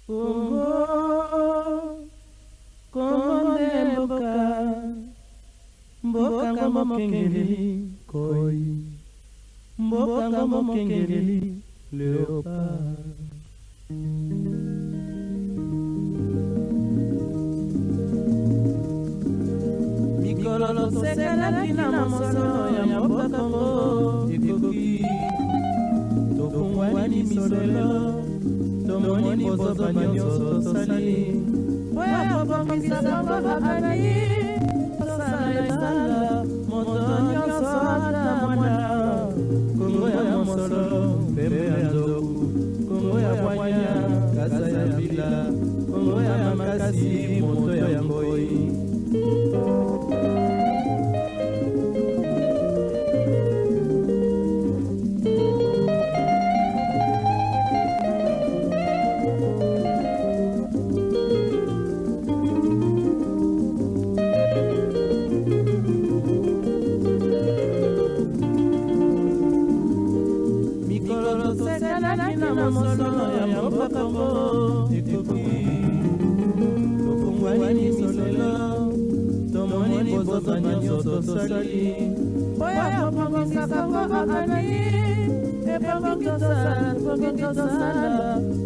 Congo, Congo de mboka ngamo kengeli koi, mboka ngamo kengeli leopard. Mikolo sekala kina mosolo ya mboka Congo ekoki, tokongwani misolelo, tomoni bozoba nyonso tosali, oya kobongisa bango bakani, tosala esala, moto nyonso ata mwana. Kongo ya mosolo, pembe ya nzoku, Kongo ya bwanya, kasa ya bila, Kongo ya makasi, moto ya ngoi. Mosolo ya mboka Congo ekoki, tokongwani misolelo, tomoni bozoba nyonso tosali, oya kobongisa bango bakani, epongi tosala,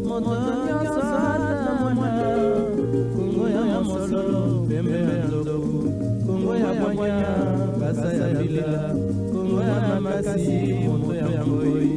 moto nyonso ata mwana. Kongo ya mosolo, pembe ya nzoku, Kongo ya bwanya, kasa ya bila, Kongo ya makasi, moto ya ngoi.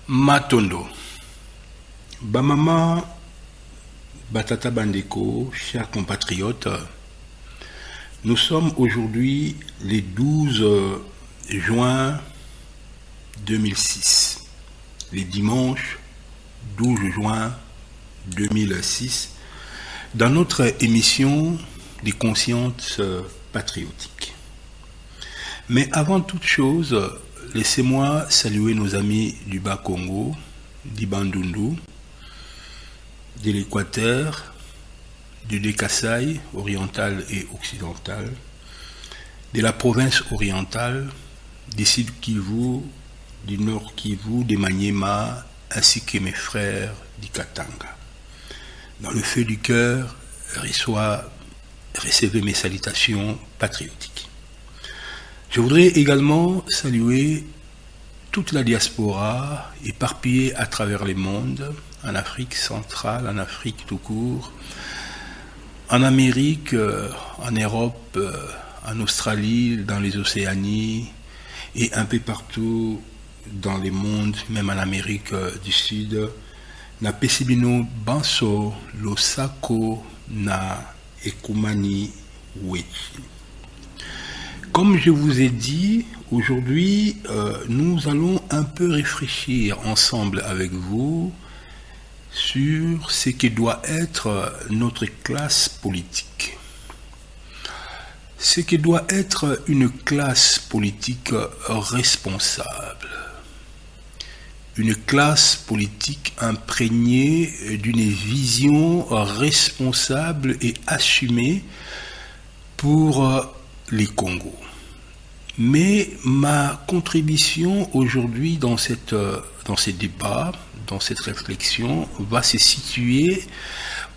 Matondo. Bamama, Batata Bandeko, chers compatriotes, nous sommes aujourd'hui le 12 juin 2006, le dimanche 12 juin 2006, dans notre émission des consciences patriotiques. Mais avant toute chose, laissez-moi saluer nos amis du Bas-Congo, du Bandundu, de l'Équateur, du Kasaï, oriental et occidental, de la province orientale, du Sud Kivu, du Nord Kivu, des Maniema, ainsi que mes frères du Katanga. Dans le feu du cœur, recevez mes salutations patriotiques. Je voudrais également saluer toute la diaspora éparpillée à travers les mondes, en Afrique centrale, en Afrique tout court, en Amérique, en Europe, en Australie, dans les Océanies et un peu partout dans les mondes, même en Amérique du Sud, na pesibino banso losako na ekumani wechi. Comme je vous ai dit, aujourd'hui, nous allons un peu réfléchir ensemble avec vous sur ce que doit être notre classe politique. Ce que doit être une classe politique responsable. Une classe politique imprégnée d'une vision responsable et assumée pour les Congos. Mais ma contribution aujourd'hui dans ces débats, dans cette réflexion, va se situer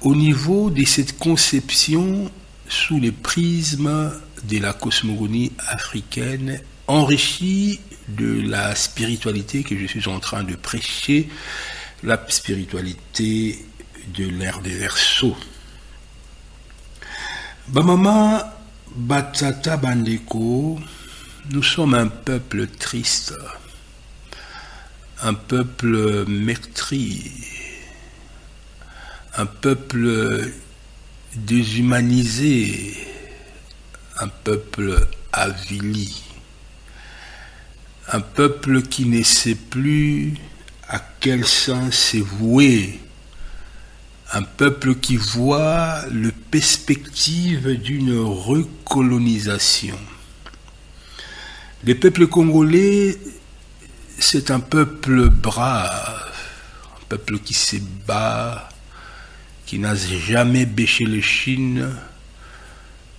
au niveau de cette conception sous le prisme de la cosmogonie africaine, enrichie de la spiritualité que je suis en train de prêcher, la spiritualité de l'ère des Verseaux. Bamama, Batata Bandeko, nous sommes un peuple triste, un peuple meurtri, un peuple déshumanisé, un peuple avili, un peuple qui ne sait plus à quel sens se vouer, un peuple qui voit la perspective d'une recolonisation. Le peuple congolais, c'est un peuple brave, un peuple qui se bat, qui n'a jamais bêché les chines,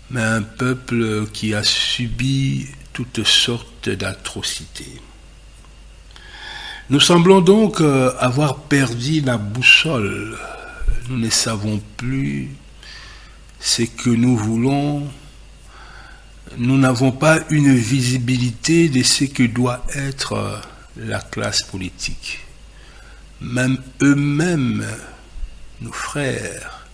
mais un peuple qui a subi toutes sortes d'atrocités. Nous semblons donc avoir perdu la boussole. Nous ne savons plus ce que nous voulons. Nous n'avons pas une visibilité de ce que doit être la classe politique. Même eux-mêmes, nos frères,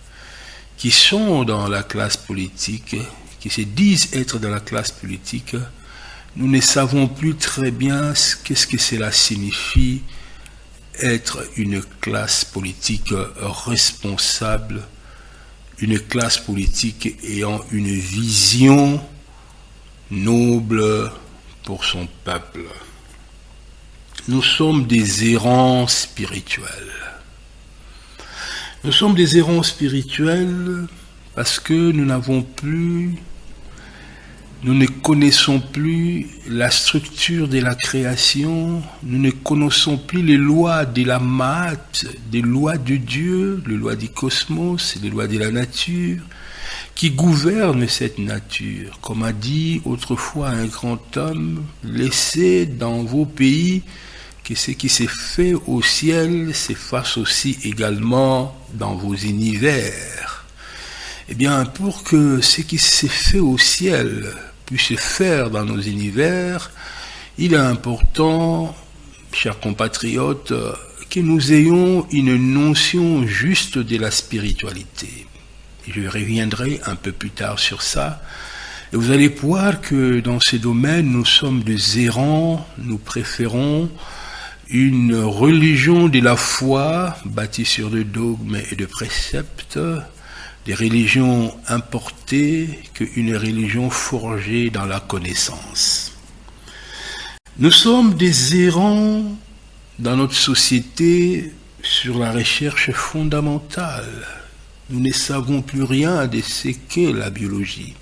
qui sont dans la classe politique, qui se disent être dans la classe politique, nous ne savons plus très bien qu'est-ce que cela signifie être une classe politique responsable, une classe politique ayant une vision noble pour son peuple. Nous sommes des errants spirituels. Nous sommes des errants spirituels parce que nous ne connaissons plus la structure de la création, nous ne connaissons plus les lois de la maths, des lois de Dieu, les lois du cosmos, les lois de la nature, qui gouvernent cette nature. Comme a dit autrefois un grand homme, laissez dans vos pays que ce qui s'est fait au ciel s'efface aussi également dans vos univers. Eh bien, pour que ce qui s'est fait au ciel puisse se faire dans nos univers, il est important, chers compatriotes, que nous ayons une notion juste de la spiritualité. Je reviendrai un peu plus tard sur ça. Et vous allez voir que dans ces domaines, nous sommes des errants, nous préférons une religion de la foi bâtie sur des dogmes et de préceptes, des religions importées qu'une religion forgée dans la connaissance. Nous sommes des errants dans notre société sur la recherche fondamentale. Nous ne savons plus rien de ce qu'est la biologie.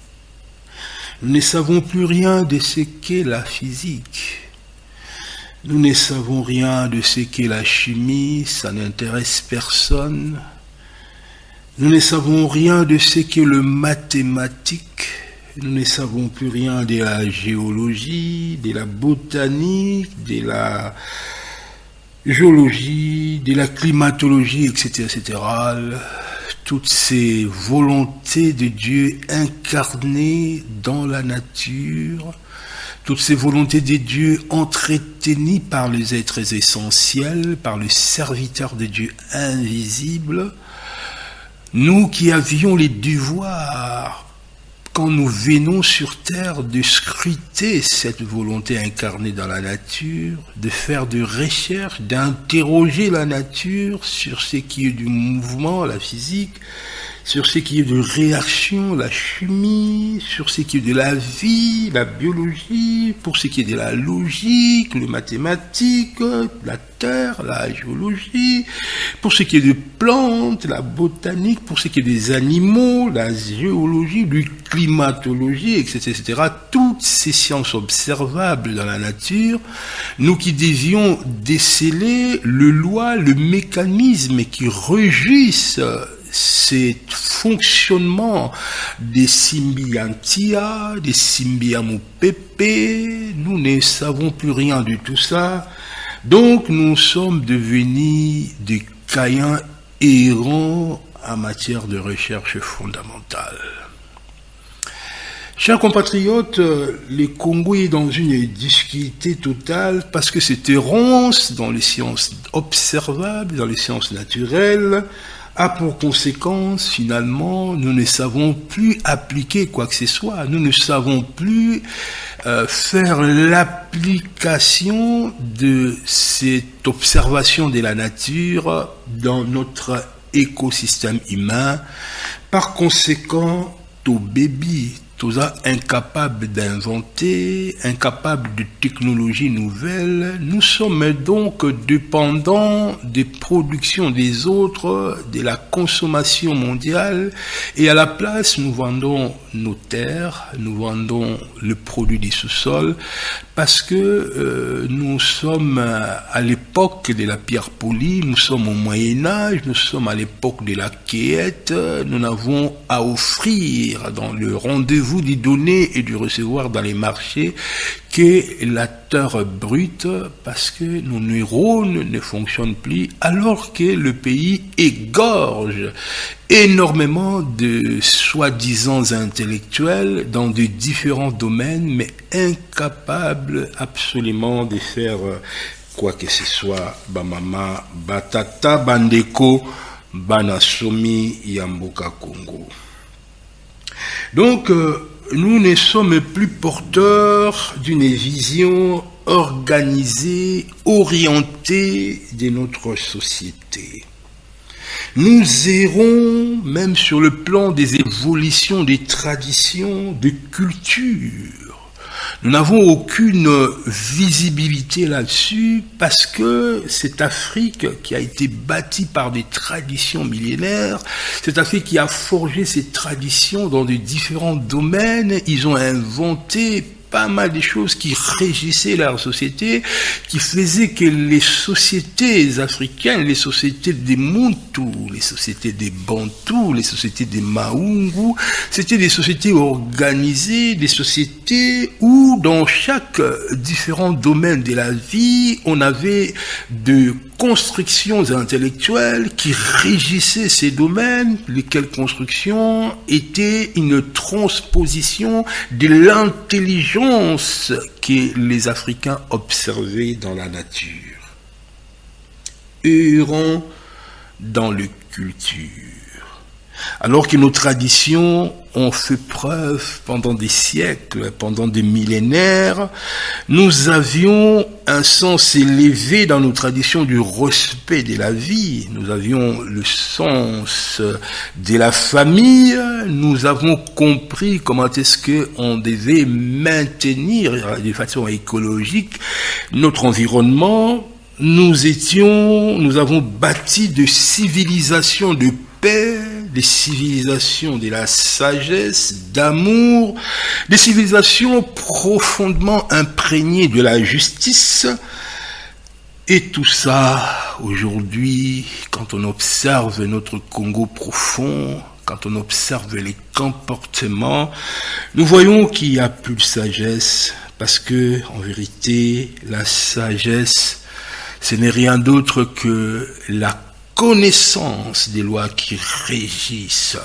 Nous ne savons plus rien de ce qu'est la physique. Nous ne savons rien de ce qu'est la chimie, ça n'intéresse personne. Nous ne savons rien de ce qu'est le mathématique. Nous ne savons plus rien de la géologie, de la botanique, de la géologie, de la climatologie, etc., etc. Toutes ces volontés de Dieu incarnées dans la nature, toutes ces volontés de Dieu entretenues par les êtres essentiels, par le serviteur de Dieu invisible, nous qui avions les devoirs, quand nous venons sur terre, de scruter cette volonté incarnée dans la nature, de faire des recherches, d'interroger la nature sur ce qui est du mouvement, la physique, sur ce qui est de réaction, la chimie, sur ce qui est de la vie, la biologie, pour ce qui est de la logique, les mathématiques, la terre, la géologie, pour ce qui est de plantes, la botanique, pour ce qui est des animaux, la géologie, la climatologie, etc., etc. Toutes ces sciences observables dans la nature, nous qui devions déceler le loi, le mécanisme qui régisse ce fonctionnement des symbiantia, des symbiamopepe, nous ne savons plus rien de tout ça. Donc nous sommes devenus des Caïns errants en matière de recherche fondamentale. Chers compatriotes, le Congo est dans une difficulté totale parce que cette errance dans les sciences observables, dans les sciences naturelles, a pour conséquence, finalement, nous ne savons plus appliquer quoi que ce soit. Nous ne savons plus faire l'application de cette observation de la nature dans notre écosystème humain. Par conséquent, tout bébé, tous incapables d'inventer, incapables de technologies nouvelles, nous sommes donc dépendants des productions des autres, de la consommation mondiale, et à la place, nous vendons nos terres, nous vendons le produit du sous-sol, parce que nous sommes à l'époque de la pierre polie, nous sommes au Moyen-Âge, nous sommes à l'époque de la quéette, nous n'avons à offrir dans le rendez-vous du donner et du recevoir dans les marchés que la terre brute, parce que nos neurones ne fonctionnent plus, alors que le pays égorge énormément de soi-disant intellectuels dans de différents domaines, mais incapables absolument de faire quoi que ce soit. Bamama, batata, bandeko, banasomi, yamboka Congo. Donc, nous ne sommes plus porteurs d'une vision organisée, orientée de notre société. Nous errons même sur le plan des évolutions, des traditions, des cultures. Nous n'avons aucune visibilité là-dessus parce que cette Afrique qui a été bâtie par des traditions millénaires, cette Afrique qui a forgé ces traditions dans de différents domaines, ils ont inventé pas mal de choses qui régissaient leur société, qui faisaient que les sociétés africaines, les sociétés des Muntu, les sociétés des Bantou, les sociétés des Maungu, c'était des sociétés organisées, des sociétés où dans chaque différent domaine de la vie, on avait de constructions intellectuelles qui régissaient ces domaines, lesquelles constructions étaient une transposition de l'intelligence que les Africains observaient dans la nature. Errant dans les cultures. Alors que nos traditions ont fait preuve pendant des siècles, pendant des millénaires, nous avions un sens élevé dans nos traditions du respect de la vie. Nous avions le sens de la famille. Nous avons compris comment est-ce qu'on devait maintenir de façon écologique notre environnement. Nous avons bâti de civilisations de paix, des civilisations de la sagesse, d'amour, des civilisations profondément imprégnées de la justice, Et tout ça, aujourd'hui, quand on observe notre Congo profond, quand on observe les comportements, nous voyons qu'il n'y a plus de sagesse, parce que, en vérité, la sagesse, ce n'est rien d'autre que la connaissance des lois qui régissent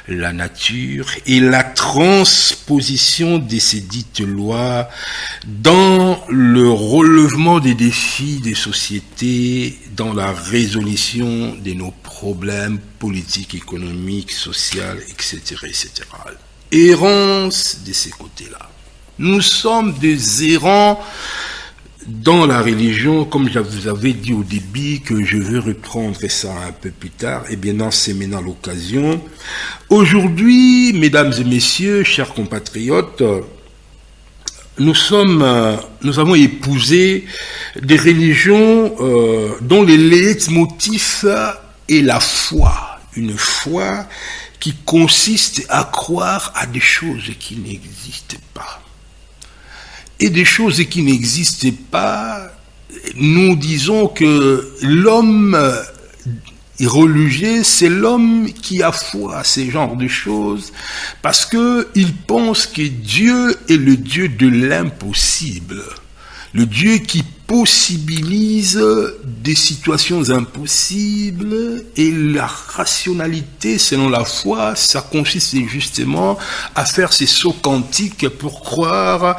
la nature et la transposition de ces dites lois dans le relèvement des défis des sociétés, dans la résolution de nos problèmes politiques, économiques, sociaux, etc., etc. Errance de ces côtés-là. Nous sommes des errants dans la religion, comme je vous avais dit au début, que je veux reprendre ça un peu plus tard, et bien non, c'est maintenant l'occasion. Aujourd'hui, mesdames et messieurs, chers compatriotes, nous avons épousé des religions dont les leitmotifs est la foi. Une foi qui consiste à croire à des choses qui n'existent pas. Et des choses qui n'existent pas, nous disons que l'homme religieux, c'est l'homme qui a foi à ces genres de choses, parce que il pense que Dieu est le Dieu de l'impossible, le Dieu qui possibilise des situations impossibles, et la rationalité, selon la foi, ça consiste justement à faire ces sauts quantiques pour croire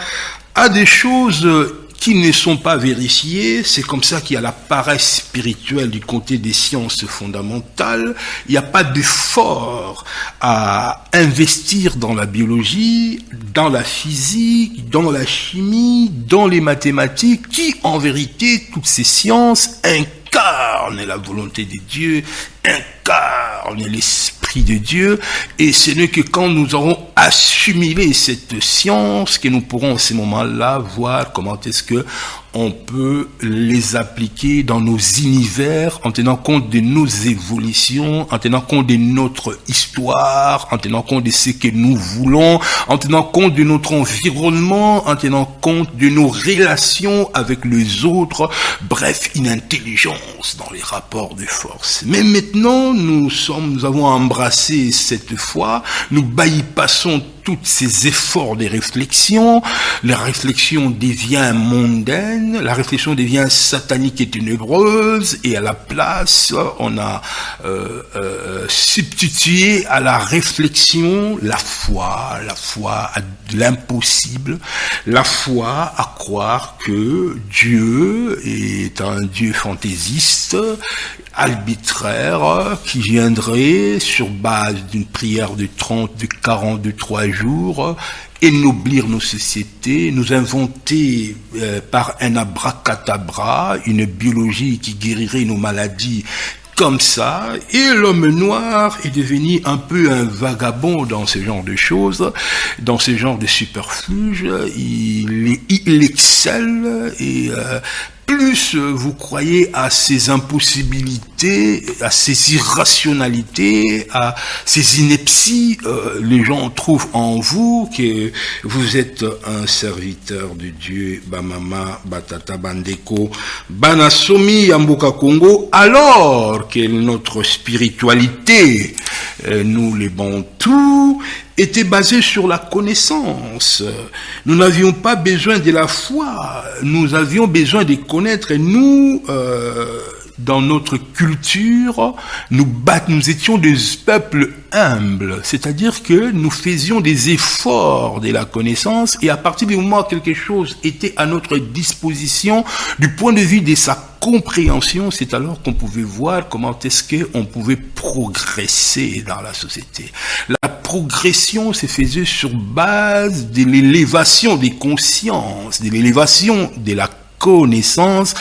à des choses qui ne sont pas vérifiées. C'est comme ça qu'il y a la paresse spirituelle du côté des sciences fondamentales. Il n'y a pas d'effort à investir dans la biologie, dans la physique, dans la chimie, dans les mathématiques, qui en vérité, toutes ces sciences incarnent la volonté de Dieu, incarnent l'esprit de Dieu, et ce n'est que quand nous aurons assimilé cette science que nous pourrons à ce moment-là voir comment est-ce que on peut les appliquer dans nos univers en tenant compte de nos évolutions, en tenant compte de notre histoire, en tenant compte de ce que nous voulons, en tenant compte de notre environnement, en tenant compte de nos relations avec les autres, bref, une intelligence dans les rapports de force. Mais maintenant, nous avons embrassé cette foi, nous bypassons tous ces efforts de réflexion, la réflexion devient mondaine, la réflexion devient satanique et ténébreuse, et à la place, on a substitué à la réflexion la foi à l'impossible, la foi à croire que Dieu est un Dieu fantaisiste, arbitraire, qui viendrait sur base d'une prière de 30, de 40, de 3 jours, ennoblir nos sociétés, nous inventer par un abracadabra une biologie qui guérirait nos maladies comme ça, et l'homme noir est devenu un peu un vagabond dans ce genre de choses, dans ce genre de superfuge. Il excelle, et plus vous croyez à ces impossibilités, à ces irrationalités, à ces inepties, les gens trouvent en vous que vous êtes un serviteur de Dieu, Bamama, Batata, Bandeko, Banasomi, Yamboka Congo, alors que notre spiritualité, nous les Bantous, était basée sur la connaissance. Nous n'avions pas besoin de la foi, nous avions besoin de connaître, et nous, dans notre culture, nous étions des peuples humbles, c'est-à-dire que nous faisions des efforts de la connaissance, et à partir du moment où quelque chose était à notre disposition, du point de vue de sa compréhension, c'est alors qu'on pouvait voir comment est-ce qu'on pouvait progresser dans la société. La progression se faisait sur base de l'élévation des consciences, de l'élévation de la connaissance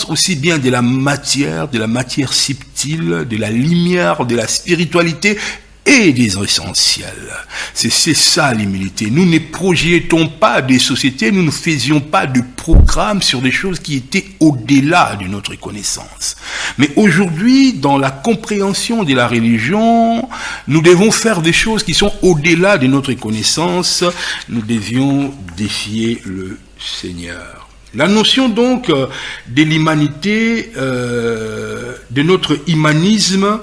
aussi bien de la matière subtile, de la lumière, de la spiritualité et des essentiels. C'est ça l'humilité. Nous ne projetons pas des sociétés, nous ne faisions pas de programmes sur des choses qui étaient au-delà de notre connaissance. Mais aujourd'hui, dans la compréhension de la religion, nous devons faire des choses qui sont au-delà de notre connaissance. Nous devions défier le Seigneur. La notion donc de l'humanité, de notre humanisme,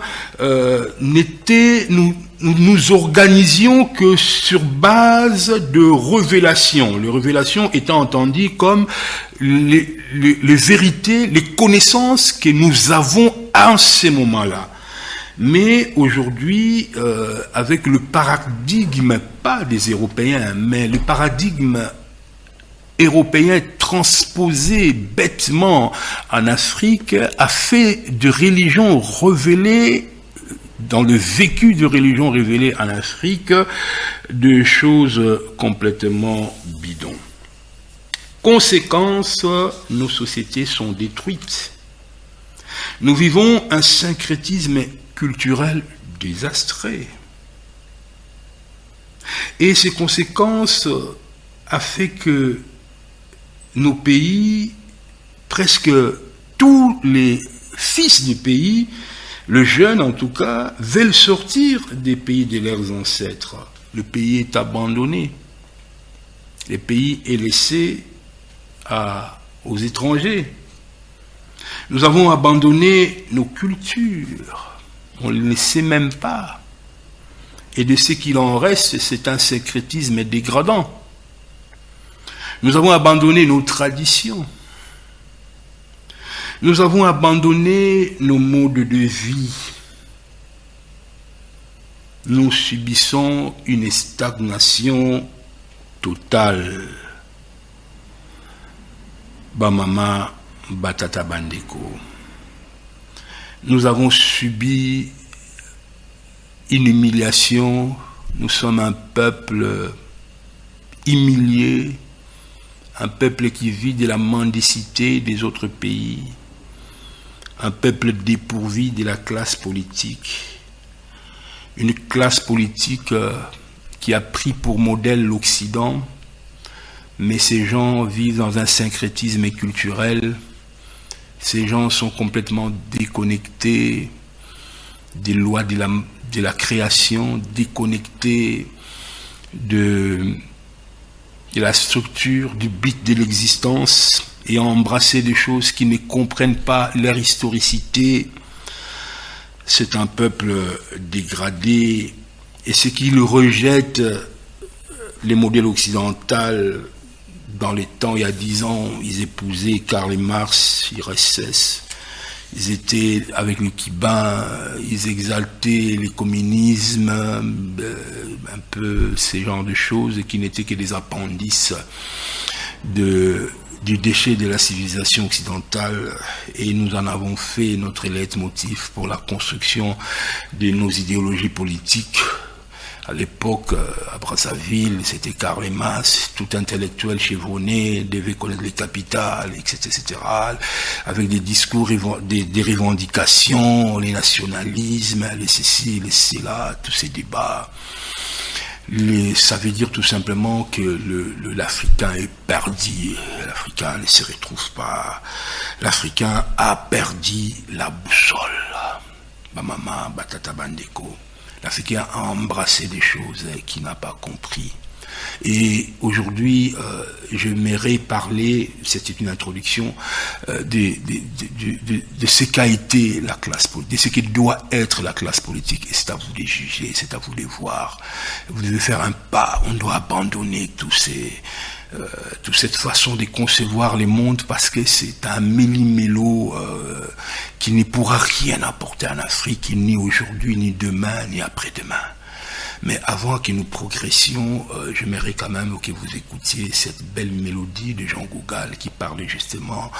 nous organisions que sur base de révélations. Les révélations étant entendues comme les vérités, les connaissances que nous avons à ce moment-là. Mais aujourd'hui, avec le paradigme, pas des Européens, mais le paradigme européen transposé bêtement en Afrique, a fait de religion révélée, dans le vécu de religion révélée en Afrique, de choses complètement bidons. Conséquence, nos sociétés sont détruites. Nous vivons un syncrétisme culturel désastreux. Et ces conséquences a fait que nos pays, presque tous les fils du pays, le jeune en tout cas, veulent sortir des pays de leurs ancêtres. Le pays est abandonné. Le pays est laissé aux étrangers. Nous avons abandonné nos cultures. On ne les sait même pas. Et de ce qu'il en reste, c'est un syncrétisme dégradant. Nous avons abandonné nos traditions. Nous avons abandonné nos modes de vie. Nous subissons une stagnation totale. Bamama, Batata Bandeko. Nous avons subi une humiliation. Nous sommes un peuple humilié. Un peuple qui vit de la mendicité des autres pays, un peuple dépourvu de la classe politique, une classe politique qui a pris pour modèle l'Occident, mais ces gens vivent dans un syncrétisme culturel, ces gens sont complètement déconnectés des lois de la création, déconnectés de la structure, du but de l'existence, et embrasser des choses qui ne comprennent pas leur historicité. C'est un peuple dégradé, et ceux qui le rejettent, les modèles occidentaux, dans les temps, il y a 10 ans, ils épousaient Karl Marx, IRSS, ils étaient avec le Kibin, ils exaltaient le communisme, un peu ces genres de choses qui n'étaient que des appendices du déchet de la civilisation occidentale, et nous en avons fait notre leitmotiv pour la construction de nos idéologies politiques. À l'époque, à Brazzaville, c'était Karl Marx, tout intellectuel chevronné devait connaître les capitales, etc., avec des discours, des revendications, les nationalismes, les ceci, les cela, tous ces débats. Ça veut dire tout simplement que l'Africain est perdu, l'Africain ne se retrouve pas, l'Africain a perdu la boussole. Bamama, Batata Bandeko. L'Africain a embrassé des choses qu'il n'a pas compris. Et aujourd'hui, j'aimerais parler, c'était une introduction, de ce qu'a été la classe politique, de ce qui doit être la classe politique. Et c'est à vous de juger, c'est à vous de voir. Vous devez faire un pas, on doit abandonner toute cette façon de concevoir le monde, parce que c'est un méli-mélo qui ne pourra rien apporter en Afrique, ni aujourd'hui, ni demain, ni après-demain. Mais avant que nous progressions, j'aimerais quand même que vous écoutiez cette belle mélodie de Jean Gougal qui parlait justement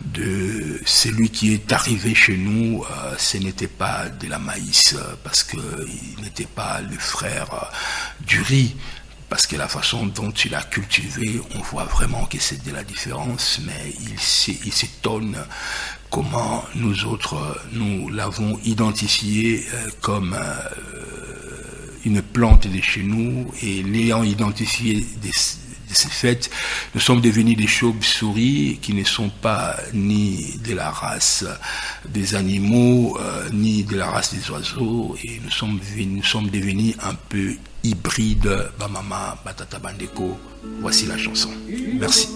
de celui qui est arrivé chez nous. Ce n'était pas de la maïs, parce qu'il n'était pas le frère du riz, parce que la façon dont il a cultivé, on voit vraiment que c'est de la différence, mais il s'étonne comment nous autres, nous l'avons identifié comme une plante de chez nous, et l'ayant identifié de ces faits, nous sommes devenus des chauves-souris qui ne sont pas ni de la race des animaux, ni de la race des oiseaux, et nous sommes devenus un peu hybrides. Bamama, Batata Bandeko, voici la chanson. Merci.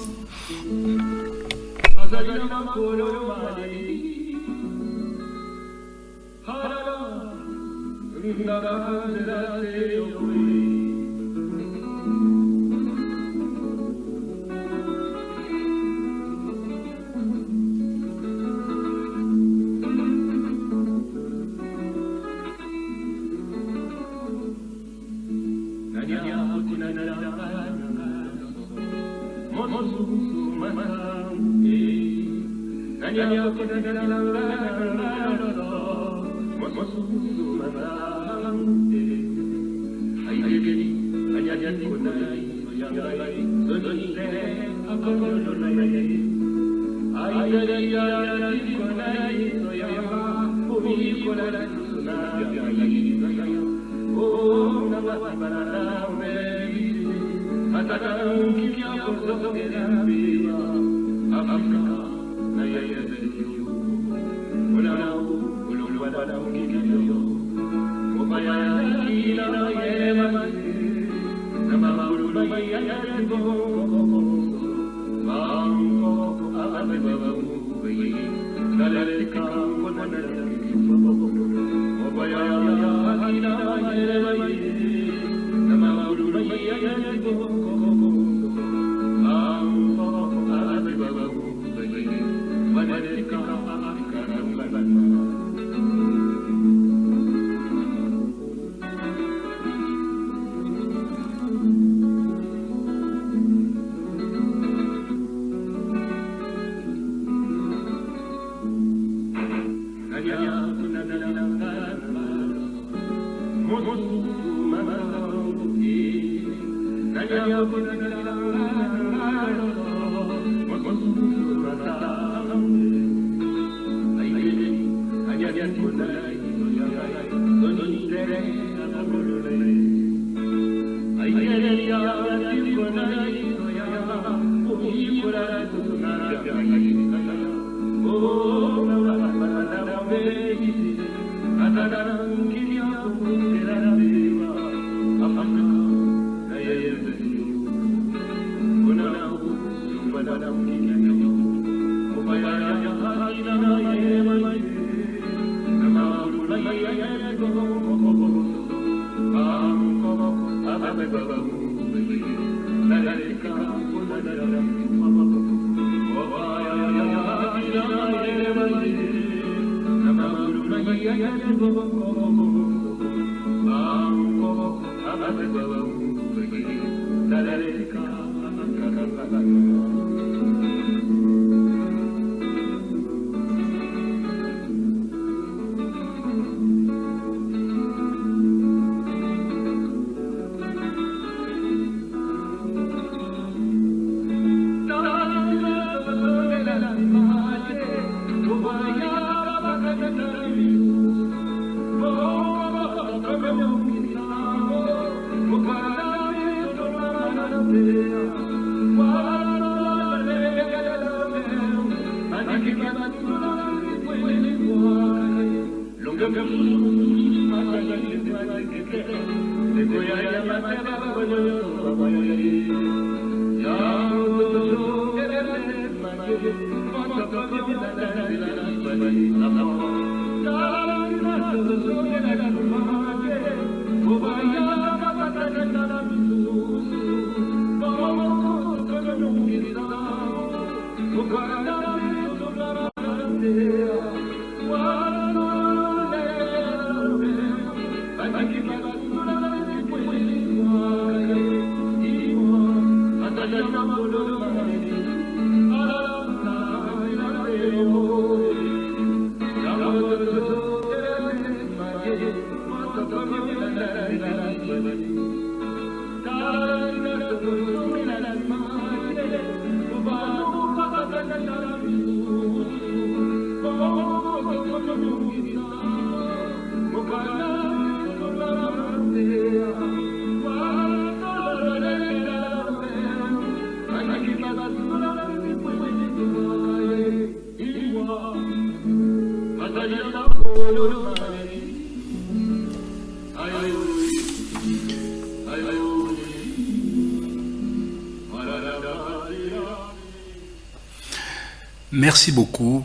Merci beaucoup.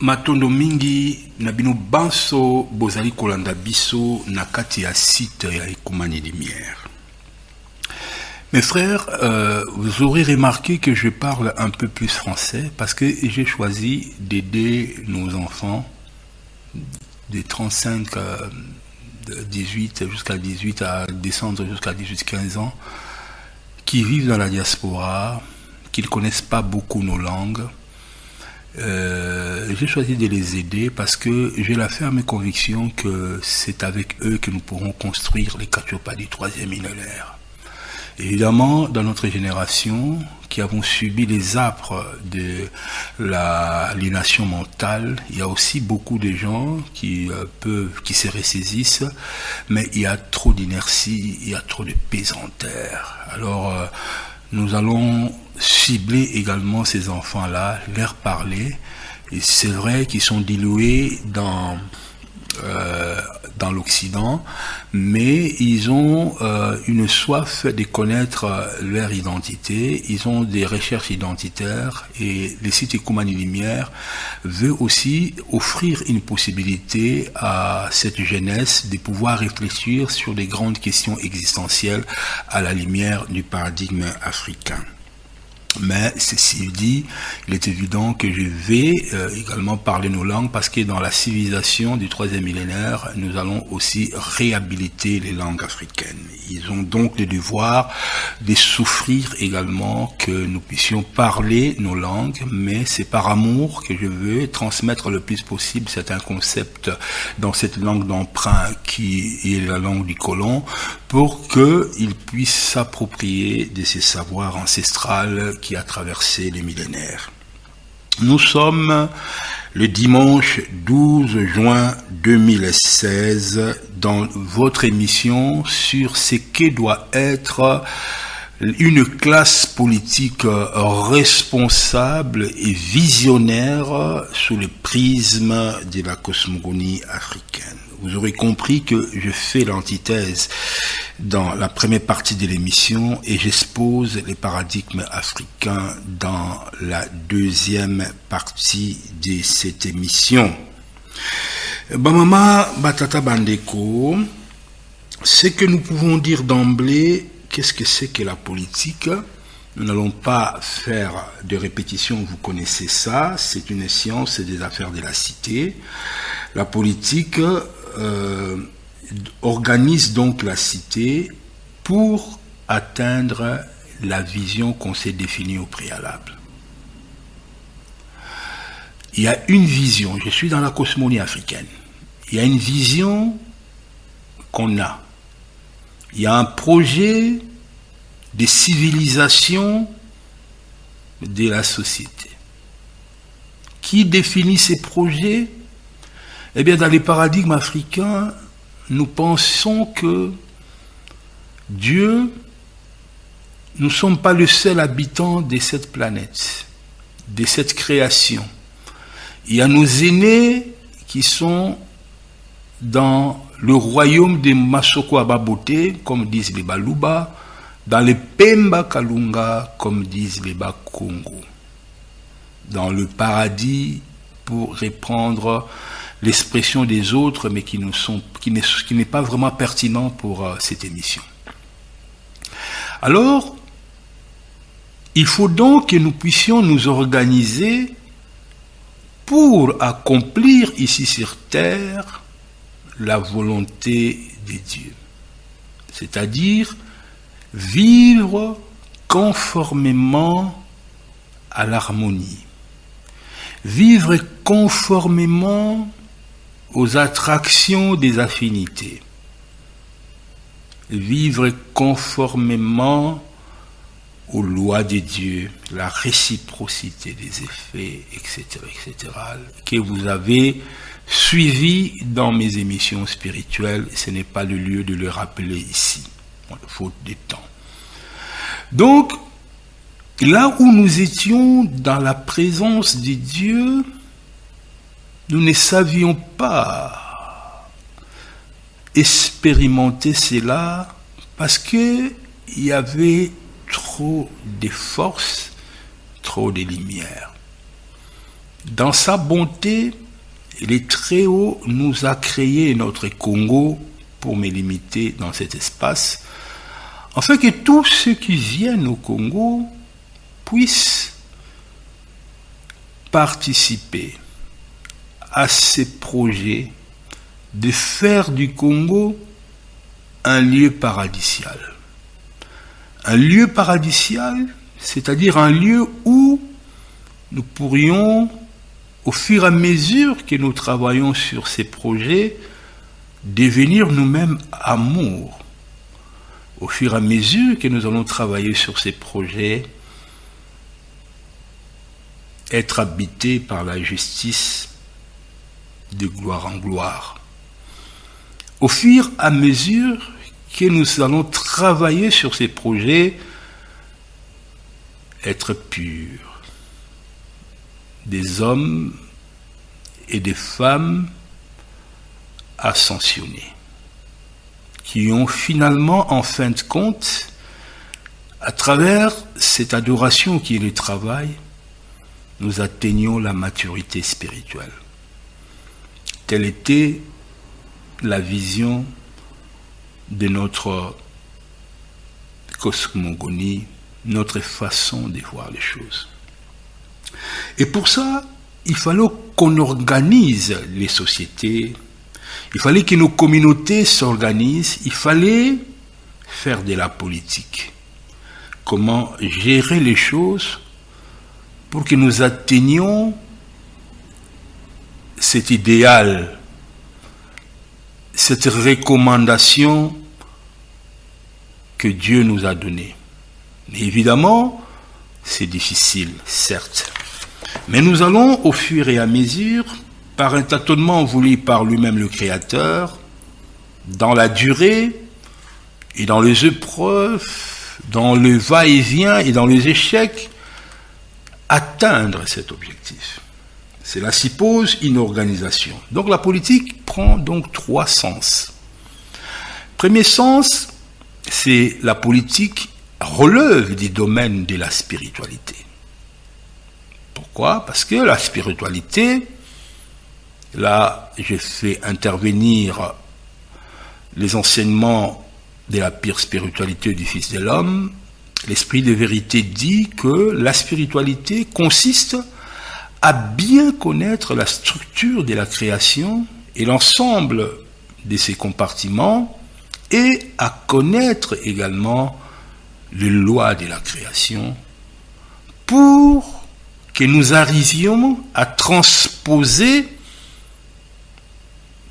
Matondo mingi na bino banso bozali kolanda biso na kati ya site ya Ekumani Lumière. Mes frères, vous aurez remarqué que je parle un peu plus français parce que j'ai choisi d'aider nos enfants de 35, 18 jusqu'à 18 à descendre jusqu'à 18-15 ans qui vivent dans la diaspora, qui ne connaissent pas beaucoup nos langues. J'ai choisi de les aider parce que j'ai la ferme conviction que c'est avec eux que nous pourrons construire les Kachopa du 3e millénaire. Évidemment, dans notre génération, qui avons subi les âpres de l'aliénation mentale, il y a aussi beaucoup de gens qui se ressaisissent, mais il y a trop d'inertie, il y a trop de pesanteur. Alors, nous allons cibler également ces enfants-là, leur parler. Et c'est vrai qu'ils sont dilués dans l'Occident, mais ils ont une soif de connaître leur identité, ils ont des recherches identitaires et le site Ekumani Lumière veut aussi offrir une possibilité à cette jeunesse de pouvoir réfléchir sur des grandes questions existentielles à la lumière du paradigme africain. Mais ceci dit, il est évident que je vais également parler nos langues parce que dans la civilisation du 3e millénaire, nous allons aussi réhabiliter les langues africaines. Ils ont donc le devoir de souffrir également que nous puissions parler nos langues, mais c'est par amour que je veux transmettre le plus possible certains concepts dans cette langue d'emprunt qui est la langue du colon pour qu'ils puissent s'approprier de ces savoirs ancestrales qui a traversé les millénaires. Nous sommes le dimanche 12 juin 2016 dans votre émission sur ce que doit être une classe politique responsable et visionnaire sous le prisme de la cosmogonie africaine. Vous aurez compris que je fais l'antithèse dans la première partie de l'émission et j'expose les paradigmes africains dans la deuxième partie de cette émission. Bamama Batata Bandeko, ce que nous pouvons dire d'emblée, qu'est-ce que c'est que la politique? Nous n'allons pas faire de répétition, vous connaissez ça, c'est une science, c'est des affaires de la cité. La politique organise donc la cité pour atteindre la vision qu'on s'est définie au préalable. Il y a une vision, je suis dans la cosmogonie africaine, il y a une vision qu'on a. Il y a un projet de civilisation de la société. Qui définit ces projets? Eh bien, dans les paradigmes africains, nous pensons que Dieu, nous ne sommes pas le seul habitant de cette planète, de cette création. Il y a nos aînés qui sont dans le royaume des Masoko Ababote, comme disent les Baluba, dans le Pemba Kalunga, comme disent les Bakongo, dans le paradis, pour reprendre l'expression des autres, mais qui n'est pas vraiment pertinent pour cette émission. Alors, il faut donc que nous puissions nous organiser pour accomplir ici sur terre la volonté de Dieu. C'est-à-dire vivre conformément à l'harmonie. Vivre conformément aux attractions des affinités. Vivre conformément aux lois de Dieu, la réciprocité des effets, etc., etc., que vous avez suivi dans mes émissions spirituelles. Ce n'est pas le lieu de le rappeler ici, faute de temps. Donc, là où nous étions dans la présence de Dieu, nous ne savions pas expérimenter cela parce que il y avait trop de force, trop de lumière. dans sa bonté, les Très-Hauts nous a créé notre Congo, pour me limiter dans cet espace, afin que tous ceux qui viennent au Congo puissent participer à ces projets de faire du Congo un lieu paradisial. Un lieu paradisial, c'est-à-dire un lieu où nous pourrions, au fur et à mesure que nous travaillons sur ces projets, devenir nous-mêmes amour. Au fur et à mesure que nous allons travailler sur ces projets, être habités par la justice de gloire en gloire. Au fur et à mesure que nous allons travailler sur ces projets, être purs, des hommes et des femmes ascensionnés, qui ont finalement, en fin de compte, à travers cette adoration qui est le travail, nous atteignons la maturité spirituelle. Telle était la vision de notre cosmogonie, notre façon de voir les choses. Et pour ça, il fallait qu'on organise les sociétés, il fallait que nos communautés s'organisent, il fallait faire de la politique. Comment gérer les choses pour que nous atteignions cet idéal, cette recommandation que Dieu nous a donnée. Mais évidemment, c'est difficile, certes. Mais nous allons, au fur et à mesure, par un tâtonnement voulu par lui-même le Créateur, dans la durée et dans les épreuves, dans le va-et-vient et dans les échecs, atteindre cet objectif. Cela suppose une organisation. Donc la politique prend donc 3 sens. Premier sens, c'est la politique relève du domaine de la spiritualité. Pourquoi? Parce que la spiritualité, là, je fais intervenir les enseignements de la pire spiritualité du Fils de l'homme. L'Esprit de vérité dit que la spiritualité consiste à bien connaître la structure de la création et l'ensemble de ses compartiments et à connaître également les lois de la création pour que nous arrivions à transposer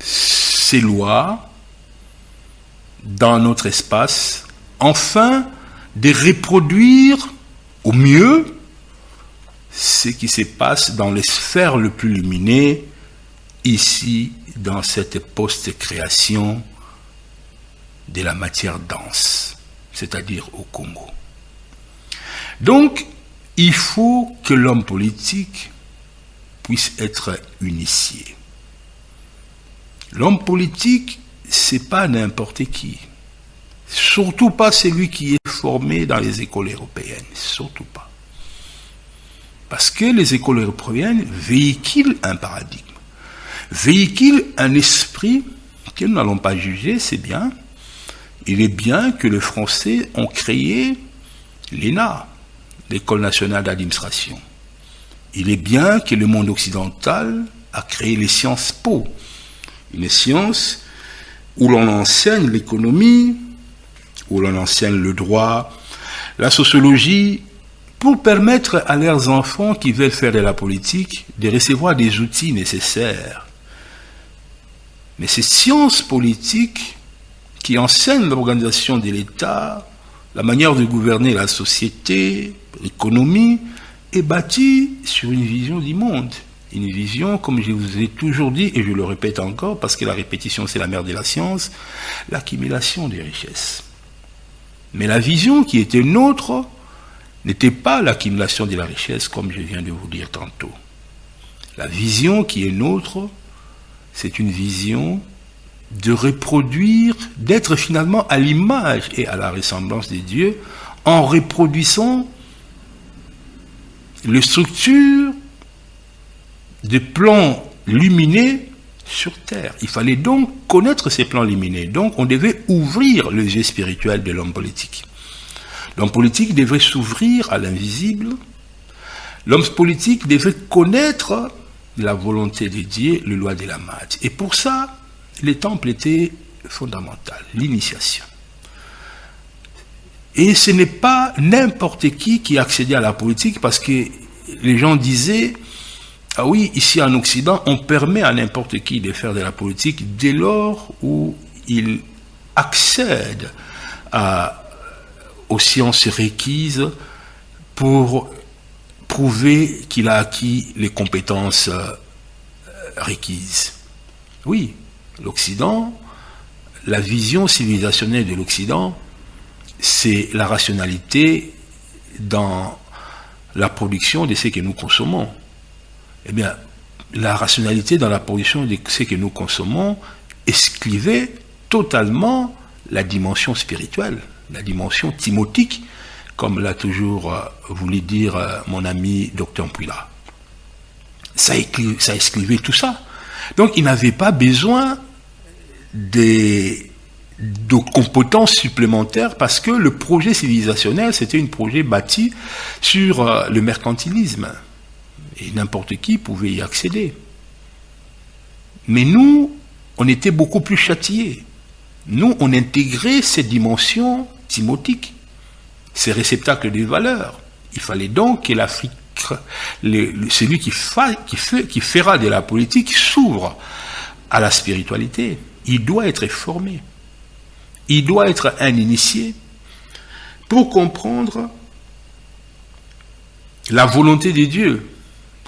ces lois dans notre espace, afin de reproduire au mieux ce qui se passe dans les sphères les plus luminées, ici, dans cette post-création de la matière dense, c'est-à-dire au Congo. Donc, il faut que l'homme politique puisse être initié. L'homme politique, c'est pas n'importe qui. Surtout pas celui qui est formé dans les écoles européennes. Surtout pas. Parce que les écoles européennes véhiculent un paradigme, véhiculent un esprit que nous n'allons pas juger, c'est bien. Il est bien que les Français ont créé l'ENA, l'École nationale d'administration. Il est bien que le monde occidental a créé les sciences Po, une science où l'on enseigne l'économie, où l'on enseigne le droit, la sociologie, pour permettre à leurs enfants qui veulent faire de la politique de recevoir des outils nécessaires. Mais ces sciences politiques qui enseignent l'organisation de l'État, la manière de gouverner la société, l'économie, est bâtie sur une vision du monde. Une vision, comme je vous ai toujours dit, et je le répète encore, parce que la répétition c'est la mère de la science, l'accumulation des richesses. Mais la vision qui était nôtre n'était pas l'accumulation de la richesse, comme je viens de vous dire tantôt. La vision qui est nôtre, c'est une vision de reproduire, d'être finalement à l'image et à la ressemblance de Dieu, en reproduisant les structures de plans lumineux sur Terre. Il fallait donc connaître ces plans lumineux. Donc on devait ouvrir le jeu spirituel de l'homme politique. L'homme politique devait s'ouvrir à l'invisible. L'homme politique devait connaître la volonté de Dieu, le loi de la Mad. Et pour ça, les temples étaient fondamentaux, l'initiation. Et ce n'est pas n'importe qui accédait à la politique, parce que les gens disaient, ah oui, ici en Occident, on permet à n'importe qui de faire de la politique dès lors où il accède aux sciences requises pour prouver qu'il a acquis les compétences requises. Oui, l'Occident, la vision civilisationnelle de l'Occident, c'est la rationalité dans la production de ce que nous consommons. Eh bien, la rationalité dans la production de ce que nous consommons excluait totalement la dimension spirituelle, la dimension timotique, comme l'a toujours voulu dire mon ami Dr Mpouila. Ça excluait tout ça. Donc, il n'avait pas besoin de compétences supplémentaires, parce que le projet civilisationnel, c'était un projet bâti sur le mercantilisme. Et n'importe qui pouvait y accéder. Mais nous, on était beaucoup plus châtiés. Nous, on intégrait ces dimensions timotiques, ces réceptacles de valeurs. Il fallait donc que l'Afrique, celui qui fera de la politique, s'ouvre à la spiritualité. Il doit être formé. Il doit être un initié pour comprendre la volonté de Dieu.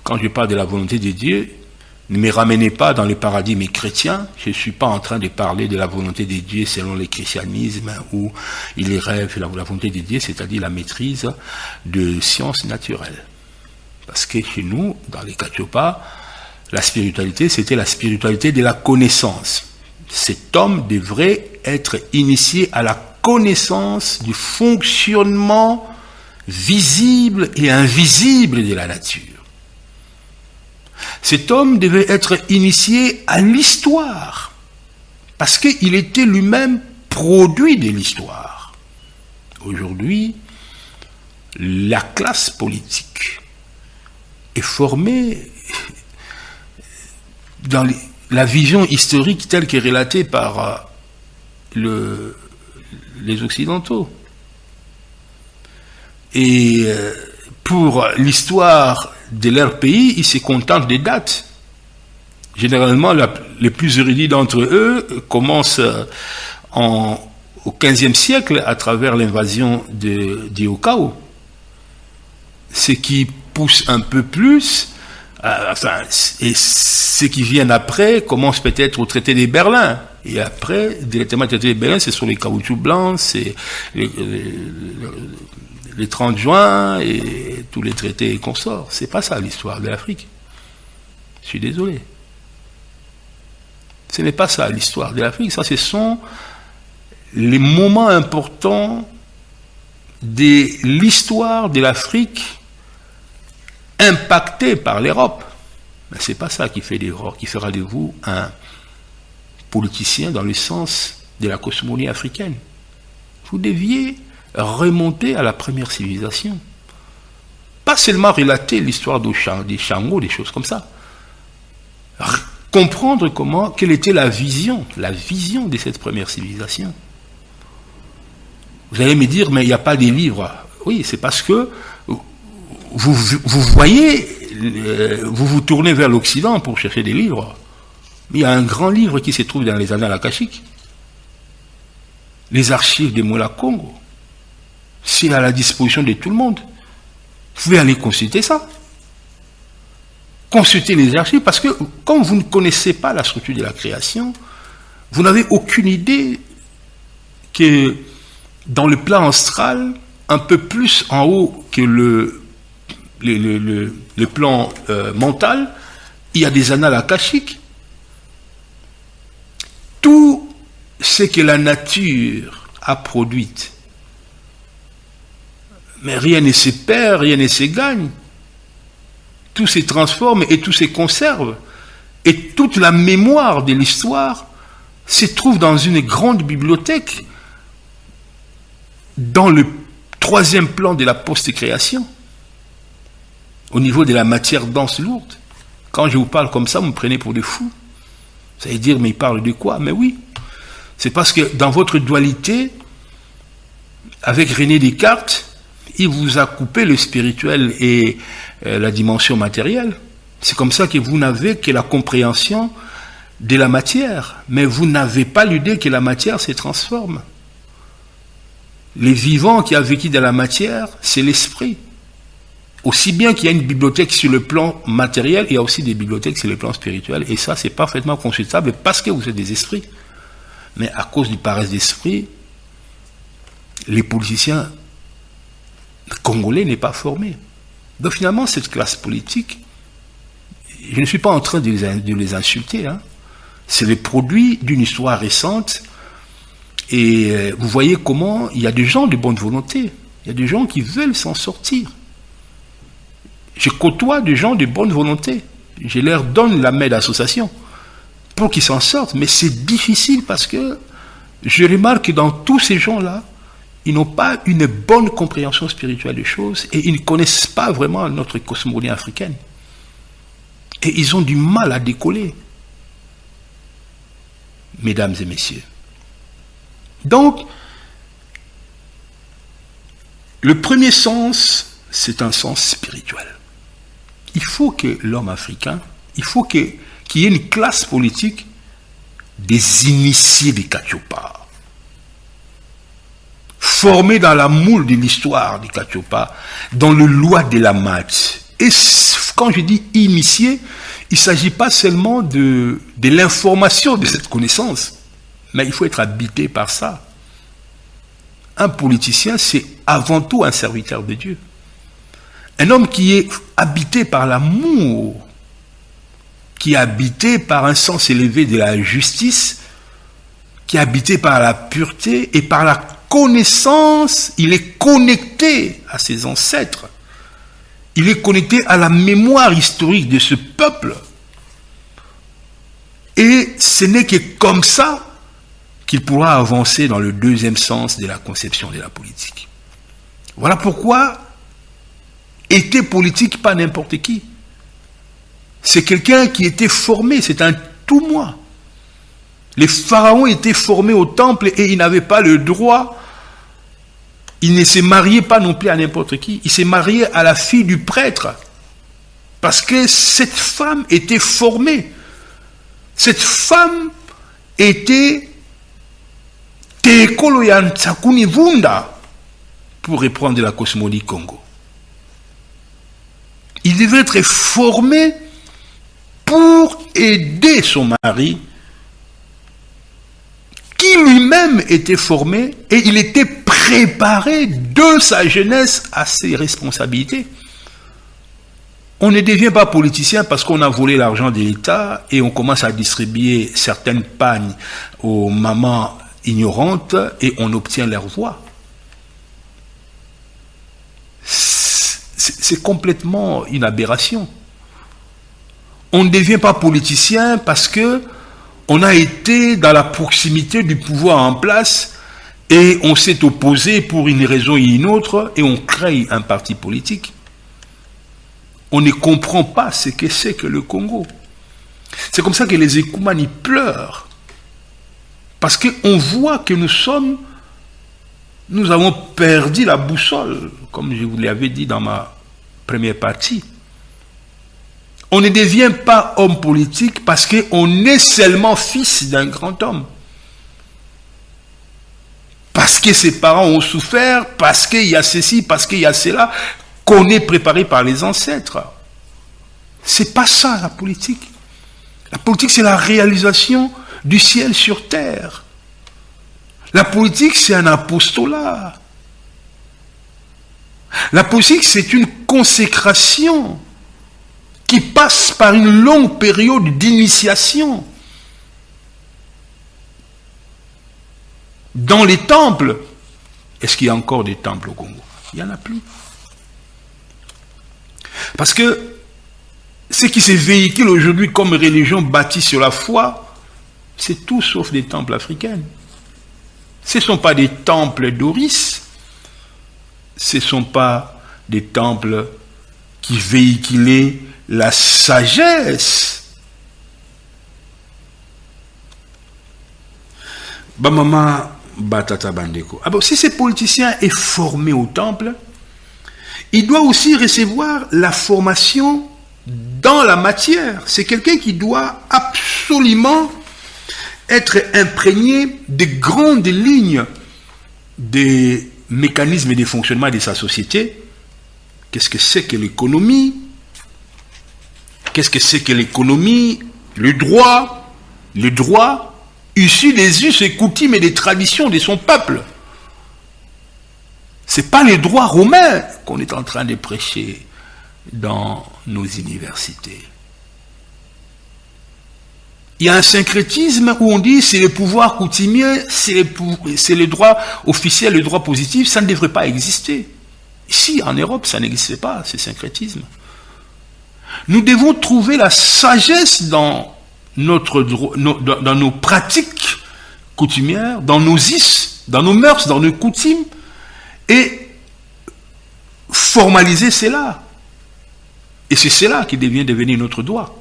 Quand je parle de la volonté de Dieu, ne me ramenez pas dans le paradigme chrétien. Je ne suis pas en train de parler de la volonté de Dieu selon le christianisme, où il rêve la volonté de Dieu, c'est-à-dire la maîtrise de sciences naturelles. Parce que chez nous, dans les Kachopa, la spiritualité, c'était la spiritualité de la connaissance. Cet homme devrait être initié à la connaissance du fonctionnement visible et invisible de la nature. Cet homme devait être initié à l'histoire, parce qu'il était lui-même produit de l'histoire. Aujourd'hui, la classe politique est formée dans la vision historique telle qu'est relatée par les Occidentaux. Et pour l'histoire de leur pays, ils se contentent des dates. Généralement, les plus érudits d'entre eux commencent au XVe siècle à travers l'invasion de Okao. Ce qui pousse un peu plus, et ceux qui viennent après commencent peut-être au traité de Berlin. Et après, directement au traité de Berlin, c'est sur les caoutchoucs blancs, c'est les 30 juin et tous les traités et consorts. C'est pas ça l'histoire de l'Afrique. Je suis désolé. Ce n'est pas ça l'histoire de l'Afrique. Ça, ce sont les moments importants de l'histoire de l'Afrique impactés par l'Europe. Mais c'est pas ça qui fera de vous un politicien dans le sens de la cosmogonie africaine. Vous deviez remonter à la première civilisation. Pas seulement relater l'histoire des Shango, des choses comme ça. Comprendre quelle était la vision de cette première civilisation. Vous allez me dire, mais il n'y a pas des livres. Oui, c'est parce que vous voyez, vous vous tournez vers l'Occident pour chercher des livres. Mais il y a un grand livre qui se trouve dans les annales akashiques. Les archives de Mola Congo. C'est à la disposition de tout le monde. Vous pouvez aller consulter ça. Consultez les archives, parce que comme vous ne connaissez pas la structure de la création, vous n'avez aucune idée que dans le plan astral, un peu plus en haut que le plan mental, il y a des annales akashiques. Tout ce que la nature a produit, mais rien ne se perd, rien ne se gagne. tout se transforme et tout se conserve. Et toute la mémoire de l'histoire se trouve dans une grande bibliothèque, dans le troisième plan de la post-création, au niveau de la matière dense lourde. Quand je vous parle comme ça, vous me prenez pour des fous. Vous allez dire, mais il parle de quoi? Mais oui, c'est parce que dans votre dualité, avec René Descartes, il vous a coupé le spirituel et la dimension matérielle. C'est comme ça que vous n'avez que la compréhension de la matière, mais vous n'avez pas l'idée que la matière se transforme. Les vivants qui a vécu dans la matière, c'est l'esprit. Aussi bien qu'il y a une bibliothèque sur le plan matériel, il y a aussi des bibliothèques sur le plan spirituel. Et ça, c'est parfaitement consultable parce que vous êtes des esprits. Mais à cause du paresse d'esprit, les politiciens congolais n'est pas formés. Donc finalement, cette classe politique, je ne suis pas en train de les insulter, hein. C'est le produit d'une histoire récente. Et vous voyez comment il y a des gens de bonne volonté. Il y a des gens qui veulent s'en sortir. Je côtoie des gens de bonne volonté. Je leur donne la main d'association pour qu'ils s'en sortent. Mais c'est difficile parce que je remarque que dans tous ces gens-là, ils n'ont pas une bonne compréhension spirituelle des choses et ils ne connaissent pas vraiment notre cosmogonie africaine. Et ils ont du mal à décoller. Mesdames et messieurs. Donc, le premier sens, c'est un sens spirituel. Il faut que l'homme africain, il faut qu'il y ait une classe politique des initiés des Katiopa, formés dans la moule de l'histoire des Katiopa, dans le loi de la maths. Et quand je dis initiés, il ne s'agit pas seulement de l'information de cette connaissance, mais il faut être habité par ça. Un politicien, c'est avant tout un serviteur de Dieu. Un homme qui est habité par l'amour, qui est habité par un sens élevé de la justice, qui est habité par la pureté et par la connaissance, il est connecté à ses ancêtres. Il est connecté à la mémoire historique de ce peuple. Et ce n'est que comme ça qu'il pourra avancer dans le deuxième sens de la conception de la politique. Voilà pourquoi était politique pas n'importe qui. C'est quelqu'un qui était formé, c'est un tout-moi. Les pharaons étaient formés au temple et ils n'avaient pas le droit. Ils ne se mariaient pas non plus à n'importe qui. Ils se mariaient à la fille du prêtre. Parce que cette femme était formée. Cette femme était Tekolo ya Ntsakuni Vunda, pour reprendre la cosmogonie Congo. Il devait être formé pour aider son mari, qui lui-même était formé, et il était préparé de sa jeunesse à ses responsabilités. On ne devient pas politicien parce qu'on a volé l'argent de l'État et on commence à distribuer certaines pagnes aux mamans ignorantes et on obtient leur voix. C'est complètement une aberration. On ne devient pas politicien parce que on a été dans la proximité du pouvoir en place et on s'est opposé pour une raison ou une autre et on crée un parti politique. On ne comprend pas ce que c'est que le Congo. C'est comme ça que les Ekoumani pleurent. Parce qu'on voit que nous avons perdu la boussole, comme je vous l'avais dit dans ma première partie. On ne devient pas homme politique parce qu'on est seulement fils d'un grand homme. Parce que ses parents ont souffert, parce qu'il y a ceci, parce qu'il y a cela, qu'on est préparé par les ancêtres. C'est pas ça la politique. La politique, c'est la réalisation du ciel sur terre. La politique, c'est un apostolat. La politique, c'est une consécration qui passe par une longue période d'initiation. Dans les temples, est-ce qu'il y a encore des temples au Congo? Il n'y en a plus. Parce que ce qui se véhicule aujourd'hui comme religion bâtie sur la foi, c'est tout sauf des temples africains. Ce ne sont pas des temples d'Oris, ce ne sont pas des temples qui véhiculaient la sagesse. Bamama Batata Bandeko. Ah bon, si ce politicien est formé au temple, il doit aussi recevoir la formation dans la matière. C'est quelqu'un qui doit absolument être imprégné des grandes lignes des mécanismes et des fonctionnements de sa société. Qu'est-ce que c'est que l'économie? Qu'est-ce que c'est que l'économie? Le droit issu des us et coutumes et des traditions de son peuple. Ce n'est pas les droits romains qu'on est en train de prêcher dans nos universités. Il y a un syncrétisme où on dit c'est le pouvoir coutumier, c'est le droit officiel, le droit positif, ça ne devrait pas exister. Ici, en Europe, ça n'existe pas, ce syncrétisme. Nous devons trouver la sagesse dans dans nos pratiques coutumières, dans nos us, dans nos mœurs, dans nos coutumes, et formaliser cela. Et c'est cela qui devient devenir notre droit.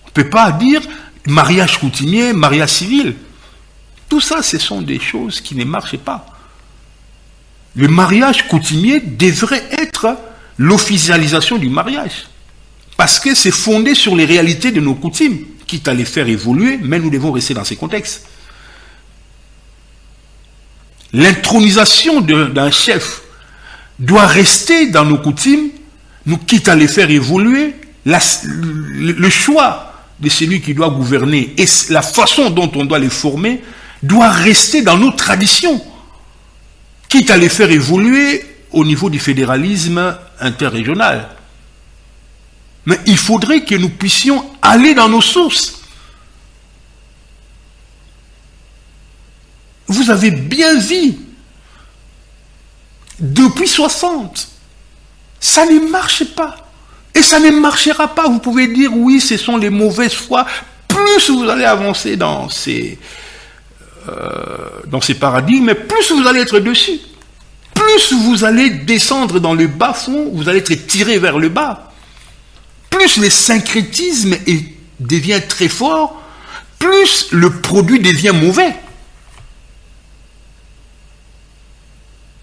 On ne peut pas dire mariage coutumier, mariage civil. Tout ça, ce sont des choses qui ne marchent pas. Le mariage coutumier devrait être l'officialisation du mariage. Parce que c'est fondé sur les réalités de nos coutumes, quitte à les faire évoluer, mais nous devons rester dans ces contextes. L'intronisation d'un chef doit rester dans nos coutumes, nous quitte à les faire évoluer, le choix de celui qui doit gouverner et la façon dont on doit les former doit rester dans nos traditions, quitte à les faire évoluer au niveau du fédéralisme interrégional. Mais il faudrait que nous puissions aller dans nos sources. Vous avez bien vu, depuis 60, ça ne marche pas. Et ça ne marchera pas. Vous pouvez dire, oui, ce sont les mauvaises foi. Plus vous allez avancer dans ces paradigmes, plus vous allez être dessus. Plus vous allez descendre dans le bas fond, vous allez être tiré vers le bas. Plus le syncrétisme devient très fort, plus le produit devient mauvais.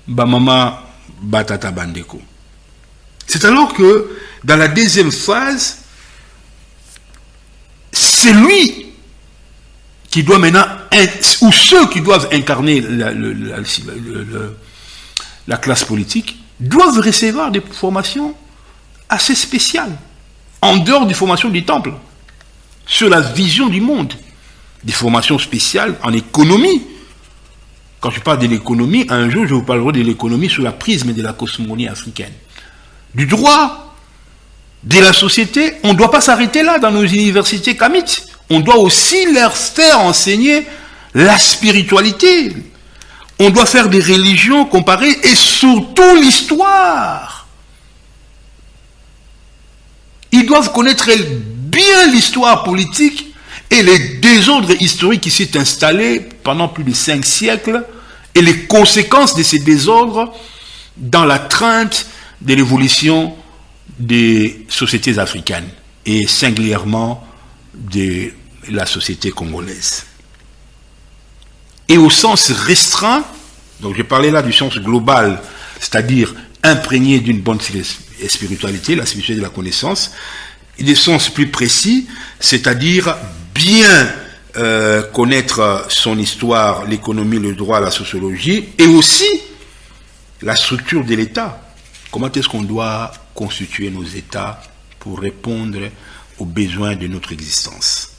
Bamama Batata Bandeko. C'est alors que, dans la deuxième phase, c'est lui qui doit maintenant, ou ceux qui doivent incarner la classe politique, doivent recevoir des formations assez spéciales, en dehors des formations du temple, sur la vision du monde, des formations spéciales en économie. Quand je parle de l'économie, un jour je vous parlerai de l'économie sous la prisme de la cosmogonie africaine. Du droit, de la société, on ne doit pas s'arrêter là dans nos universités kamites. On doit aussi leur faire enseigner la spiritualité. On doit faire des religions comparées et surtout l'histoire. Ils doivent connaître bien l'histoire politique et les désordres historiques qui s'est installés pendant plus de 5 siècles et les conséquences de ces désordres dans la crainte de l'évolution des sociétés africaines et singulièrement de la société congolaise. Et au sens restreint, donc je parlais là du sens global, c'est-à-dire imprégné d'une bonne spiritualité, la spiritualité de la connaissance, et des sens plus précis, c'est-à-dire bien connaître son histoire, l'économie, le droit, la sociologie, et aussi la structure de l'État. Comment est-ce qu'on doit constituer nos États pour répondre aux besoins de notre existence?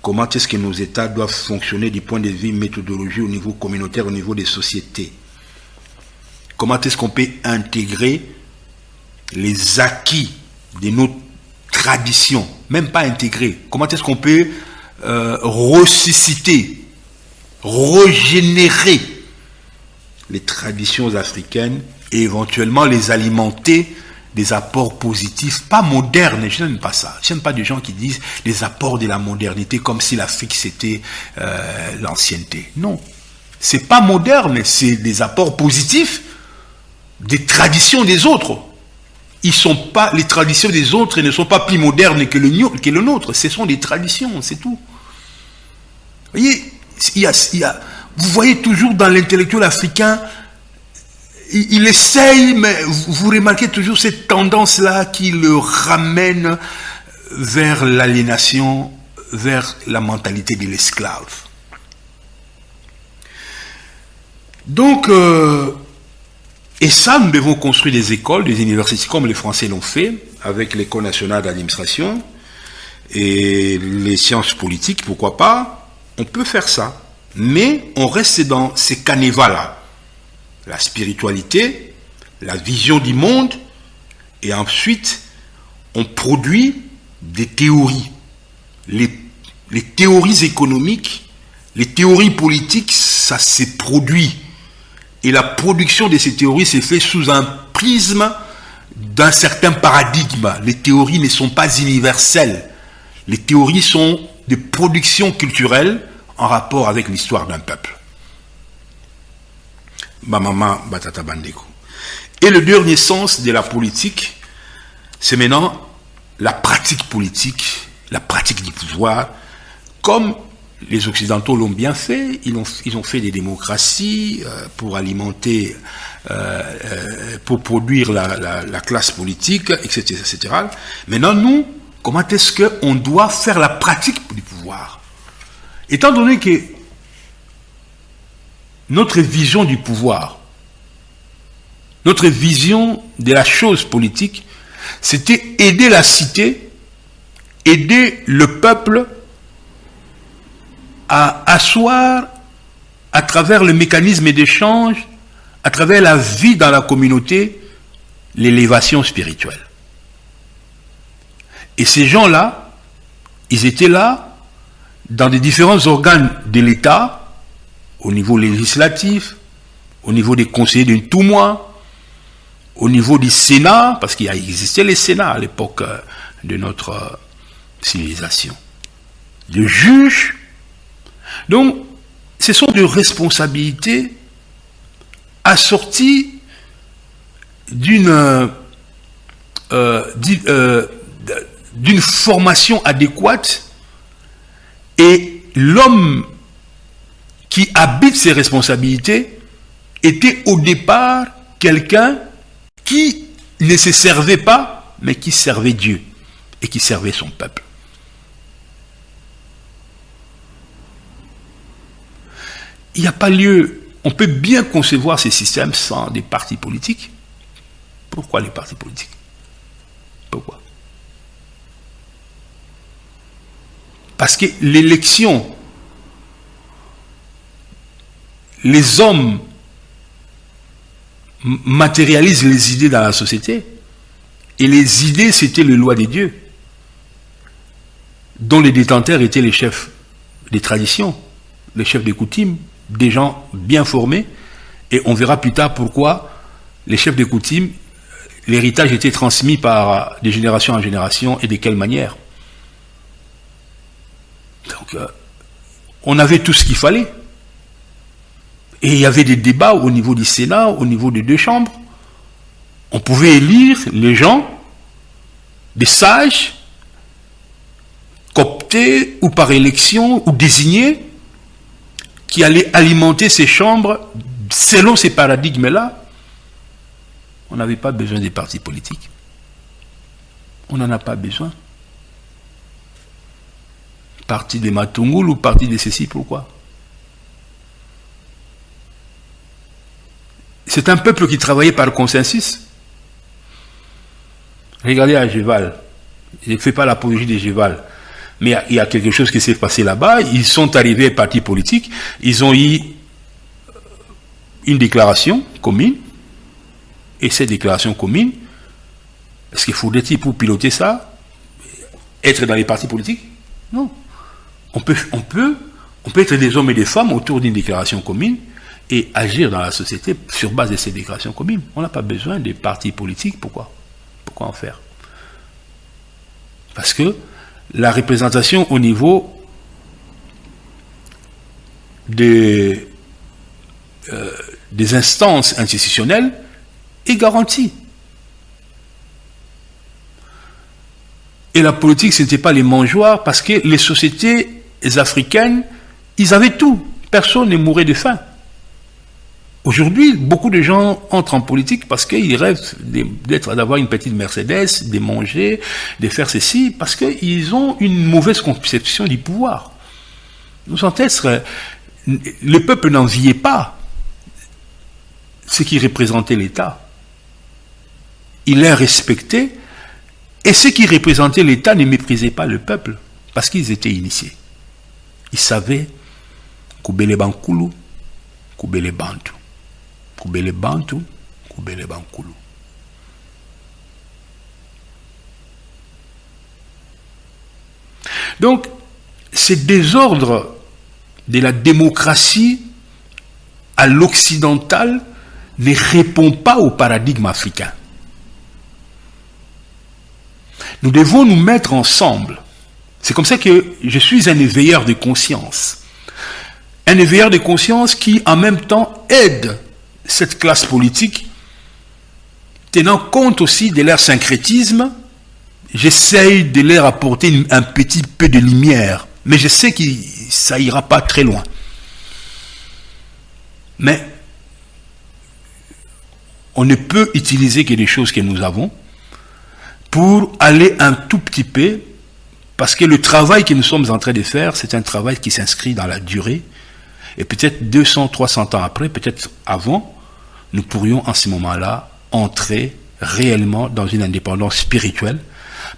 Comment est-ce que nos États doivent fonctionner du point de vue méthodologie au niveau communautaire, au niveau des sociétés? Comment est-ce qu'on peut intégrer les acquis de nos traditions? Même pas intégrer. Comment est-ce qu'on peut ressusciter, régénérer les traditions africaines et éventuellement les alimenter des apports positifs, pas modernes, je n'aime pas ça. Je n'aime pas des gens qui disent les apports de la modernité comme si l'Afrique c'était l'ancienneté. Non, c'est pas moderne, c'est des apports positifs des traditions des autres. Ils sont pas, les traditions des autres ne sont pas plus modernes que le nôtre. Ce sont des traditions, c'est tout. Vous voyez, vous voyez toujours dans l'intellectuel africain, il essaye, mais vous remarquez toujours cette tendance-là qui le ramène vers l'aliénation, vers la mentalité de l'esclave. Donc, et ça, nous devons construire des écoles, des universités, comme les Français l'ont fait, avec l'École nationale d'administration et les sciences politiques, pourquoi pas. On peut faire ça, mais on reste dans ces canevas-là. La spiritualité, la vision du monde, et ensuite, on produit des théories. Les théories économiques, les théories politiques, ça s'est produit. Et la production de ces théories s'est faite sous un prisme d'un certain paradigme. Les théories ne sont pas universelles. Les théories sont des productions culturelles en rapport avec l'histoire d'un peuple. Bamama Batata Bandeko. Et le dernier sens de la politique, c'est maintenant la pratique politique, la pratique du pouvoir, comme les Occidentaux l'ont bien fait. Ils ont fait des démocraties pour alimenter, pour produire la classe politique, etc., etc. Maintenant, nous, comment est-ce qu'on doit faire la pratique du pouvoir? Étant donné que notre vision du pouvoir, notre vision de la chose politique, c'était aider la cité, aider le peuple à asseoir à travers le mécanisme d'échange, à travers la vie dans la communauté, l'élévation spirituelle. Et ces gens-là, ils étaient là dans des différents organes de l'État, au niveau législatif, au niveau des conseillers d'un tout mois, au niveau du Sénat, parce qu'il existait les Sénats à l'époque de notre civilisation, de juges. Donc, ce sont des responsabilités assorties d'une formation adéquate, et l'homme qui habite ces responsabilités était au départ quelqu'un qui ne se servait pas, mais qui servait Dieu et qui servait son peuple. Il n'y a pas lieu, on peut bien concevoir ces systèmes sans des partis politiques. Pourquoi les partis politiques? Pourquoi? Parce que l'élection, les hommes matérialisent les idées dans la société, et les idées, c'était les lois des dieux, dont les détenteurs étaient les chefs des traditions, les chefs des coutumes, des gens bien formés, et on verra plus tard pourquoi les chefs des coutumes, l'héritage était transmis par de génération en génération, et de quelle manière. Donc, on avait tout ce qu'il fallait. Et il y avait des débats au niveau du Sénat, au niveau des deux chambres. On pouvait élire les gens, des sages, cooptés ou par élection, ou désignés, qui allaient alimenter ces chambres selon ces paradigmes-là. On n'avait pas besoin des partis politiques. On n'en a pas besoin. Parti des Matungul ou parti de ceci, pourquoi? C'est un peuple qui travaillait par consensus. Regardez à Géval. Je ne fais pas l'apologie de Géval. Mais il y a quelque chose qui s'est passé là-bas. Ils sont arrivés partis politiques. Ils ont eu une déclaration commune. Et cette déclaration commune, est-ce qu'il faudrait-il pour piloter ça être dans les partis politiques? Non. On peut être des hommes et des femmes autour d'une déclaration commune et agir dans la société sur base de ces déclarations communes. On n'a pas besoin des partis politiques. Pourquoi? Pourquoi en faire? Parce que la représentation au niveau des instances institutionnelles est garantie. Et la politique, ce n'était pas les mangeoires, parce que les sociétés africaines, ils avaient tout. Personne ne mourait de faim. Aujourd'hui, beaucoup de gens entrent en politique parce qu'ils rêvent d'avoir une petite Mercedes, de manger, de faire ceci, parce qu'ils ont une mauvaise conception du pouvoir. Nos ancêtres, le peuple n'enviait pas ce qui représentait l'État. Il les respectait, et ceux qui représentaient l'État ne méprisaient pas le peuple, parce qu'ils étaient initiés. Ils savaient Koubele Bankulu, Koubele Bantu. Koubele Bantu, Koubele Bankulu. Donc, ce désordre de la démocratie à l'occidental ne répond pas au paradigme africain. Nous devons nous mettre ensemble. C'est comme ça que je suis un éveilleur de conscience. Un éveilleur de conscience qui, en même temps, aide cette classe politique, tenant compte aussi de leur syncrétisme. J'essaye de leur apporter un petit peu de lumière, mais je sais que ça ira pas très loin. Mais on ne peut utiliser que les choses que nous avons pour aller un tout petit peu, parce que le travail que nous sommes en train de faire, c'est un travail qui s'inscrit dans la durée, et peut-être 200, 300 ans après, peut-être avant, nous pourrions en ce moment-là entrer réellement dans une indépendance spirituelle,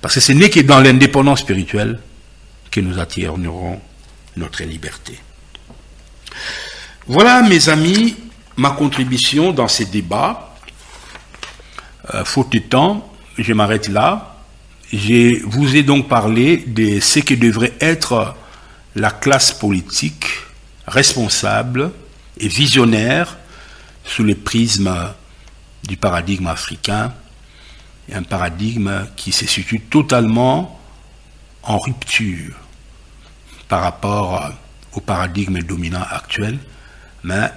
parce que ce n'est que dans l'indépendance spirituelle que nous atteindrons notre liberté. Voilà, mes amis, ma contribution dans ces débats. Faute de temps, je m'arrête là. Je vous ai donc parlé de ce que devrait être la classe politique responsable et visionnaire sous le prisme du paradigme africain, et un paradigme qui se situe totalement en rupture par rapport au paradigme dominant actuel, mais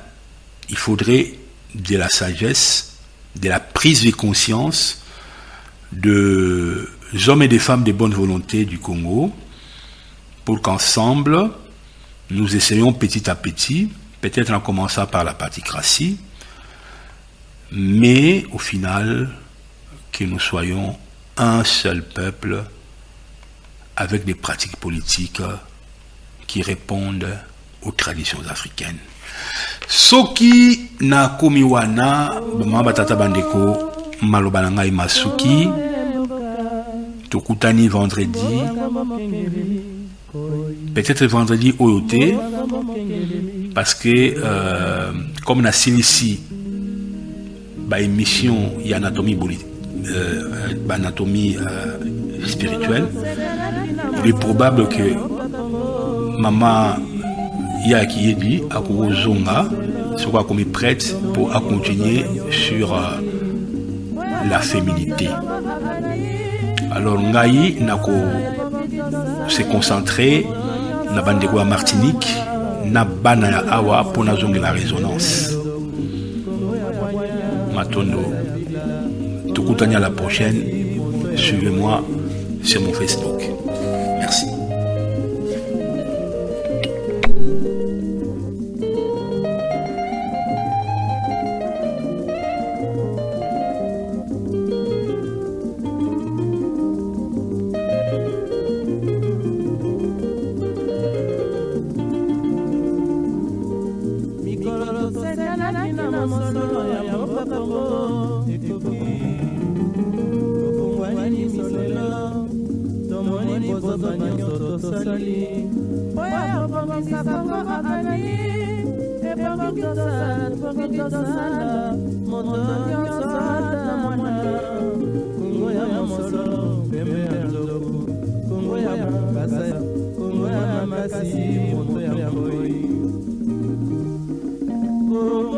il faudrait de la sagesse, de la prise de conscience des hommes et des femmes de bonne volonté du Congo, pour qu'ensemble, nous essayons petit à petit, peut-être en commençant par la particratie, mais au final, que nous soyons un seul peuple avec des pratiques politiques qui répondent aux traditions africaines. Soki na komiwana, bama batata bandeko, maloba na ngai masuki, tokutani vendredi, peut-être vendredi oyote, parce que comme na silisi, ba émission y anatomie anatomie spirituelle, il est probable que maman Yaki Yedi a Zonga sera comme prête pour continuer sur la féminité. Alors Ngai nako se concentrer na bandeko à Martinique na bana awa pour na zonga la résonance. Matondo. Tukutanya la prochaine. Suivez-moi sur mon Facebook. Merci. Congo